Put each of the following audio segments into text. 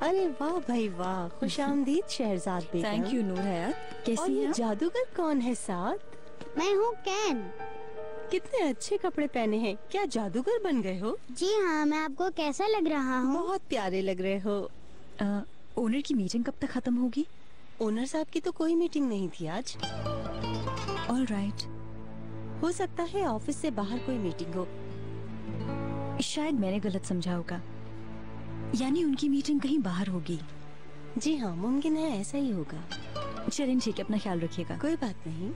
अरे वाह भाई वाह, खुशामदीद शहरजाद बेगम। थैंक यू नूर हयात, कैसी हैं आप? जादूगर कौन है साथ? मैं हूँ कैन। कितने अच्छे कपड़े पहने हैं, क्या जादूगर बन गए हो? जी हाँ, मैं आपको कैसा लग रहा हूँ? बहुत प्यारे लग रहे हो। ओनर की मीटिंग कब तक खत्म होगी? ओनर साहब की तो कोई मीटिंग नहीं थी आज। All right. हो सकता है ऑफिस से बाहर कोई मीटिंग हो। शायद मैंने गलत समझा होगा, यानी उनकी मीटिंग कहीं बाहर होगी। जी हाँ, मुमकिन है ऐसा ही होगा। चलें ठीक है, अपना ख्याल रखिएगा। कोई बात नहीं।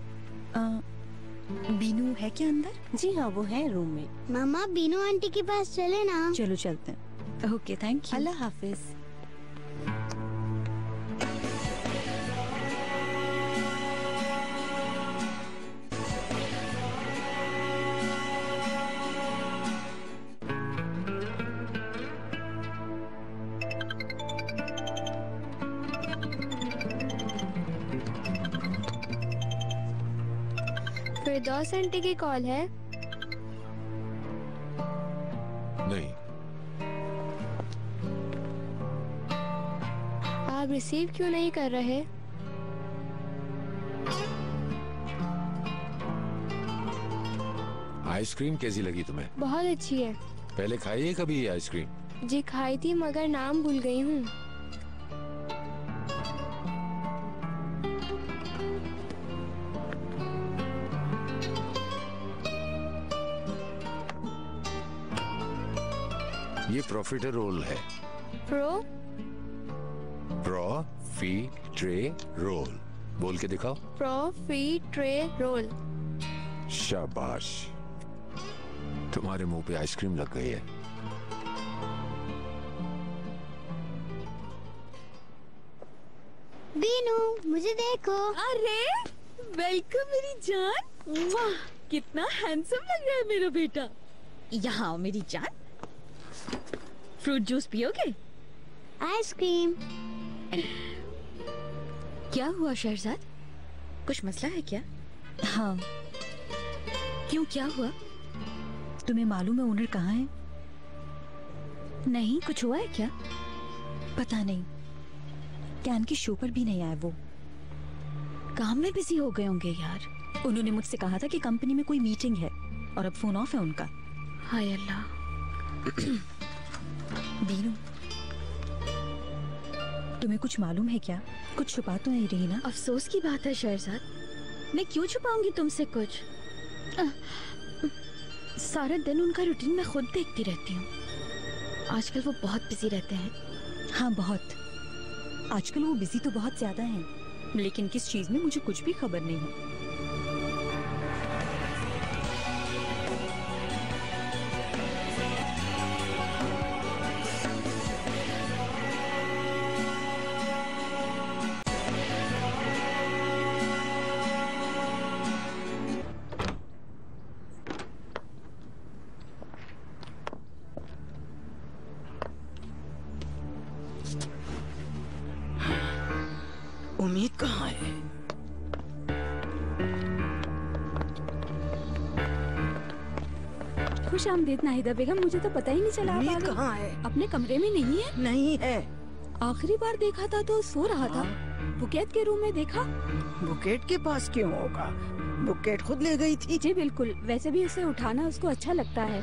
बीनू है क्या अंदर? जी हाँ, वो है रूम में। मामा, बीनू आंटी के पास चले ना। चलो चलते हैं। Okay, thank you. अल्लाह हाफिज। फिरदौस आंटी की कॉल है? नहीं। आप रिसीव क्यों नहीं कर रहे? आइसक्रीम कैसी लगी तुम्हें? बहुत अच्छी है। पहले खाई है कभी ये आइसक्रीम? जी खाई थी, मगर नाम भूल गई हूँ। ये प्रॉफिटरोल है। प्रॉफिटरोल बोल के दिखाओ। प्रॉफिटरोल। शाबाश, तुम्हारे मुंह पे आइसक्रीम लग गई है। बीनू, मुझे देखो। अरे वेलकम मेरी जान। वाह, कितना हैंडसम लग रहा है मेरा बेटा। यहाँ आओ मेरी जान। फ्रूट जूस पियोगे? आइसक्रीम। क्या हुआ शहरजाद, कुछ मसला है क्या? हाँ। क्यों, क्या हुआ? तुम्हें मालूम है ओनर कहाँ है? नहीं, कुछ हुआ है क्या? पता नहीं, कैन की शो पर भी नहीं आए वो। काम में बिजी हो गए होंगे यार। उन्होंने मुझसे कहा था कि कंपनी में कोई मीटिंग है और अब फोन ऑफ है उनका। हाय अल्लाह। बीनू, तुम्हें कुछ मालूम है क्या? कुछ छुपा तो नहीं रही ना? अफसोस की बात है शहरजाद, मैं क्यों छुपाऊंगी तुमसे कुछ? सारा दिन उनका रूटीन मैं खुद देखती रहती हूँ। आजकल वो बहुत बिजी रहते हैं। हाँ बहुत, आजकल वो बिजी तो बहुत ज्यादा हैं, लेकिन किस चीज में मुझे कुछ भी खबर नहीं है। उम्मीद कहाँ है? खुश आमदीद नाहिदा बेगम, मुझे तो पता ही नहीं चला। उम्मीद कहाँ है? अपने कमरे में नहीं है? नहीं है। आखिरी बार देखा था तो सो रहा था। बुकेट के रूम में देखा। बुकेट के पास क्यों होगा? बुकेट खुद ले गई थी। जी बिल्कुल, वैसे भी उसे उठाना उसको अच्छा लगता है।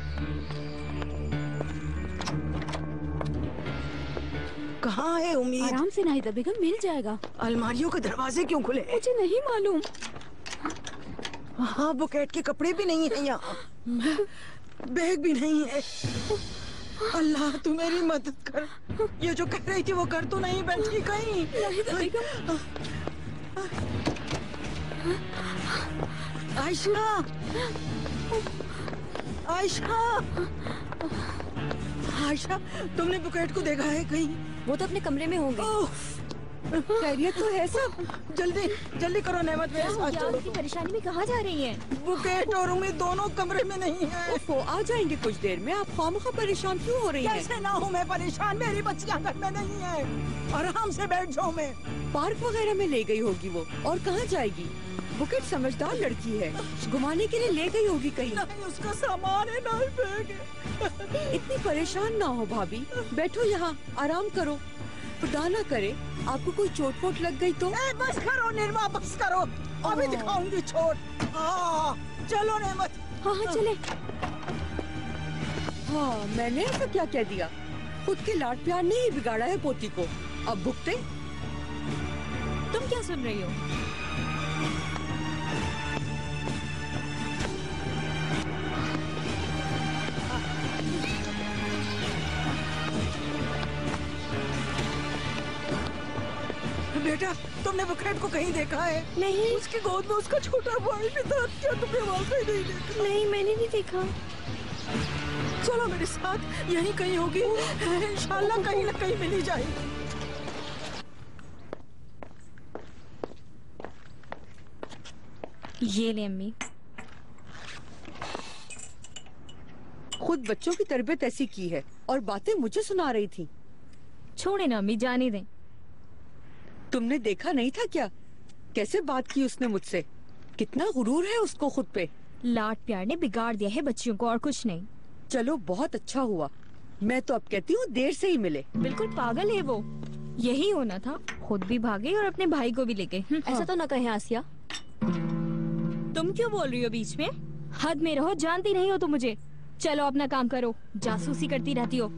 कहाँ है उम्मीद? आराम से नाहिदा बेगम, मिल जाएगा। अलमारियों के दरवाजे क्यों खुले? मुझे नहीं मालूम। हाँ, बुकेट के कपड़े भी नहीं है यहाँ, बैग भी नहीं है। अल्लाह तू मेरी मदद कर। ये जो कह रही थी वो कर तो नहीं बैठी कहीं? नाहिदा बेगम। आयशा, आयशा, आयशा, तुमने बुकेट को देखा है कहीं? वो तो अपने कमरे में होंगे। खैरियत तो है सब? जल्दी जल्दी करो नेमत, मेरे साथ चलो। की परेशानी में कहाँ जा रही हैं? बुकेट और उम्मीद दोनों कमरे में नहीं है। वो आ जाएंगे कुछ देर में। आप खामखा परेशान क्यों हो रही हैं? कैसे ना हूँ मैं परेशान, मेरी बच्चियाँ घर में नहीं है। आराम से बैठ जाओ। मैं पार्क वगैरह में ले गई होगी वो, और कहाँ जाएगी? बुकेट समझदार लड़की है, घुमाने के लिए ले गई होगी कहीं। नहीं, उसका सामान है, नहीं बैग है। इतनी परेशान ना हो भाभी, बैठो यहाँ आराम करो। खुदा ना करे आपको कोई चोट वोट लग गई तो। बस करो निर्मा, बस करो, अभी दिखाऊंगी चोट। चलो नेमत। हाँ चले। हाँ, मैंने ऐसा क्या कह दिया? खुद के लाड प्यार ने ही बिगाड़ा है पोती को, अब भुगते। तुम क्या सुन रही हो? बेटा, तुमने बुकेट को कहीं देखा है? नहीं। उसकी गोद में उसका छोटा भाई भी था। क्या तुमने वाकई नहीं देखा? नहीं, मैंने नहीं देखा। चलो मेरे साथ, यहीं कहीं होगी। इंशाल्लाह कहीं ना कहीं मिल ही जाएगी। ये ले अम्मी। खुद बच्चों की तरबियत ऐसी की है और बातें मुझे सुना रही थी। छोड़े ना अम्मी, जाने दें। तुमने देखा नहीं था क्या कैसे बात की उसने मुझसे? कितना गुरूर है उसको खुद पे। लाड प्यार ने बिगाड़ दिया है बच्चियों को, और कुछ नहीं। चलो बहुत अच्छा हुआ। मैं तो अब कहती हूँ देर से ही मिले। बिल्कुल पागल है वो। यही होना था, खुद भी भागे और अपने भाई को भी ले गए। ऐसा तो न कहे आसिया। तुम क्यों बोल रही हो बीच में? हद में रहो, जानती नहीं हो तुम मुझे। चलो अपना काम करो, जासूसी करती रहती हो।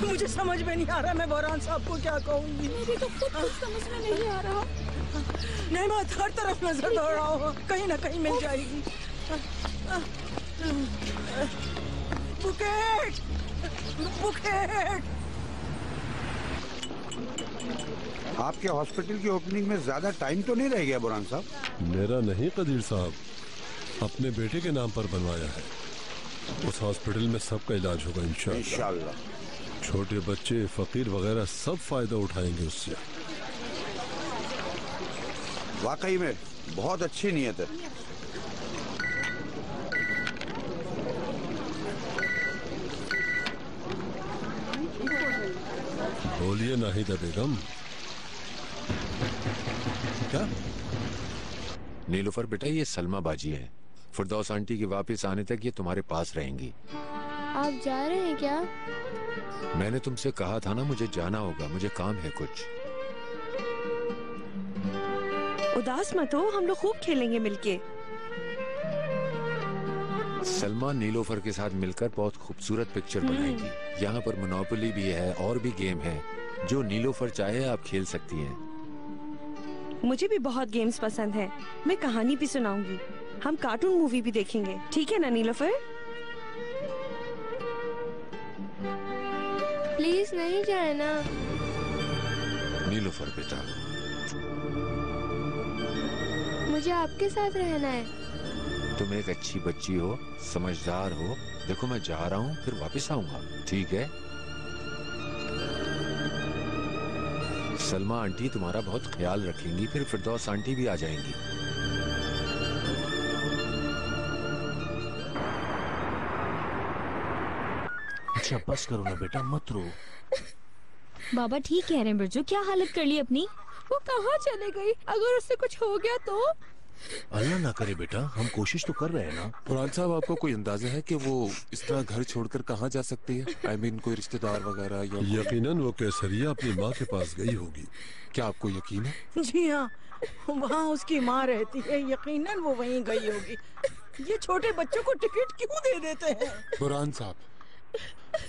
मुझे समझ में नहीं आ रहा मैं बोरान साहब को क्या कहूँगी। मुझे तो खुद कुछ समझ में नहीं आ रहा। नहीं, मैं हर तरफ नजर दौड़ रहा हूँ, कहीं ना कहीं मिल जाएगी। Bouquet, bouquet. आपके हॉस्पिटल की ओपनिंग में ज्यादा टाइम तो नहीं रह गया बुरहान साहब? मेरा नहीं कदीर साहब, अपने बेटे के नाम पर बनवाया है। उस हॉस्पिटल में सबका इलाज होगा इंशाअल्लाह। छोटे बच्चे, फकीर वगैरह सब फायदा उठाएंगे उससे। वाकई में बहुत अच्छी नीयत है। बोलिए नाहिदा बेगम। क्या? नीलुफर बेटा, ये सलमा बाजी है। फिरदौस आंटी के वापस आने तक ये तुम्हारे पास रहेंगी। आप जा रहे हैं क्या? मैंने तुमसे कहा था ना, मुझे जाना होगा, मुझे काम है कुछ। उदास मत हो, हम लोग खूब खेलेंगे मिलके। सलमा नीलोफर के साथ मिलकर बहुत खूबसूरत पिक्चर बनाएगी। यहाँ पर मोनोपोली भी है और भी गेम है। जो नीलोफर चाहे आप खेल सकती हैं। मुझे भी बहुत गेम्स पसंद हैं। मैं कहानी भी सुनाऊंगी। हम कार्टून मूवी भी देखेंगे, ठीक है ना नीलोफर? प्लीज नहीं जाना। नीलोफर बेटा, मुझे आपके साथ रहना है। तुम एक अच्छी बच्ची हो, समझदार हो। देखो मैं जा रहा हूँ, फिर वापस आऊंगा, ठीक है? सलमा आंटी तुम्हारा बहुत ख्याल रखेंगी, फिर फिरदौस आंटी भी आ जाएंगी। अच्छा बस करो ना बेटा, मत रो। बाबा ठीक कह रहे हैं बिरजू, क्या हालत कर ली अपनी। वो कहाँ चले गई? अगर उससे कुछ हो गया तो? अल्लाह ना करे बेटा, हम कोशिश तो कर रहे हैं ना। बुरहान साहब, आपको कोई अंदाजा है कि वो इस तरह घर छोड़कर कहाँ जा सकती है? I mean, कोई रिश्तेदार वगैरह या? यकीनन वो केसरिया अपनी माँ के पास गई होगी। क्या आपको यकीन है? जी हाँ, वहाँ उसकी माँ रहती है, यकीनन वो वहीं गई होगी। ये छोटे बच्चों को टिकट क्यों दे देते हैं? बुरहान साहब,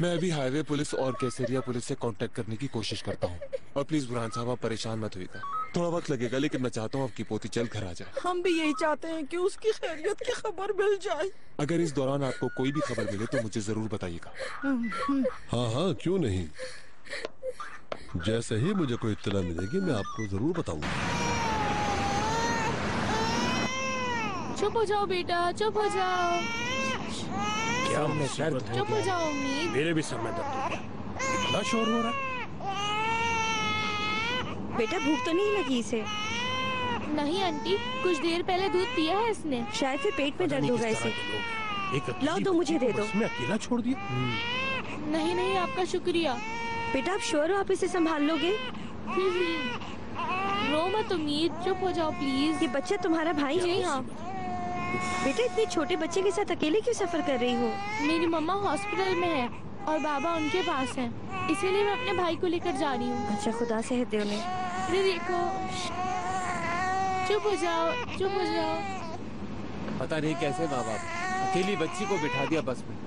मैं अभी हाईवे पुलिस और केसरिया पुलिस से कांटेक्ट करने की कोशिश करता हूँ। और प्लीज बुरहान साहब, आप परेशान मत होइएगा। थोड़ा वक्त लगेगा, लेकिन मैं चाहता हूँ आपकी पोती जल्द घर आ जाए। हम भी यही चाहते हैं कि उसकी खैरियत की खबर मिल जाए। अगर इस दौरान आपको कोई भी खबर मिले तो मुझे जरूर बताइएगा। हाँ हाँ, क्यों नहीं। जैसे ही मुझे कोई इत्तला मिलेगी मैं आपको जरूर बताऊंगा। चुप हो जाओ बेटा, चुप हो जाओ। क्या मैं सर चुप हो जाओ उम्मीद। मेरे भी सर में दर्द हो गया। इतना शोर हो रहा है। बेटा भूख तो नहीं लगी इसे? नहीं आंटी, कुछ देर पहले दूध पिया है इसने। शायद फिर पेट में दर्द होगा इसे। लाओ तो मुझे दे दो। मैं अकेला छोड़ दिया। नहीं नहीं, आपका शुक्रिया। बेटा आप श्योर हो आप इसे संभाल लोगे? रो मत उम्मीद, चुप हो जाओ प्लीज। ये बच्चा तुम्हारा भाई है? जी हाँ। बेटा इतने छोटे बच्चे के साथ अकेले क्यों सफर कर रही हो? मेरी मम्मा हॉस्पिटल में है और बाबा उनके पास हैं, इसीलिए मैं अपने भाई को लेकर जा रही हूँ। अच्छा, खुदा सेहत दे उन्हें। अरे देखो, चुप हो जाओ, चुप हो जाओ। पता नहीं कैसे माँ बाप अकेली बच्ची को बिठा दिया बस में।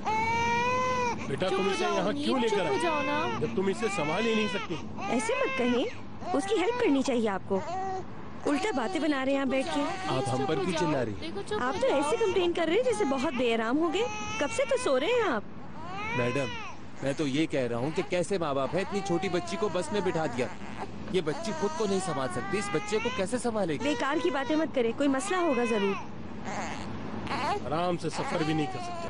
बेटा तुम इसे यहाँ क्यों लेकर चुप हो जाओ ना। जब तुम इसे संभाल ही नहीं सकती? ऐसे मत कहें, उसकी हेल्प करनी चाहिए आपको। उल्टा बातें बना रहे हैं यहाँ बैठ के। आप हम पर क्यों चिल्ला रही? आप तो ऐसे कंप्लेन कर रहे हैं जैसे बहुत बेआराम हो गए। कब से तो सो रहे हैं आप। मैडम, मैं तो ये कह रहा हूँ कि कैसे माँ बाप है इतनी छोटी बच्ची को बस में बिठा दिया। ये बच्ची खुद को नहीं संभाल सकती, इस बच्चे को कैसे संभालेगी? बेकार की बातें मत करे, कोई मसला होगा जरूर। आराम से सफर भी नहीं कर सकते।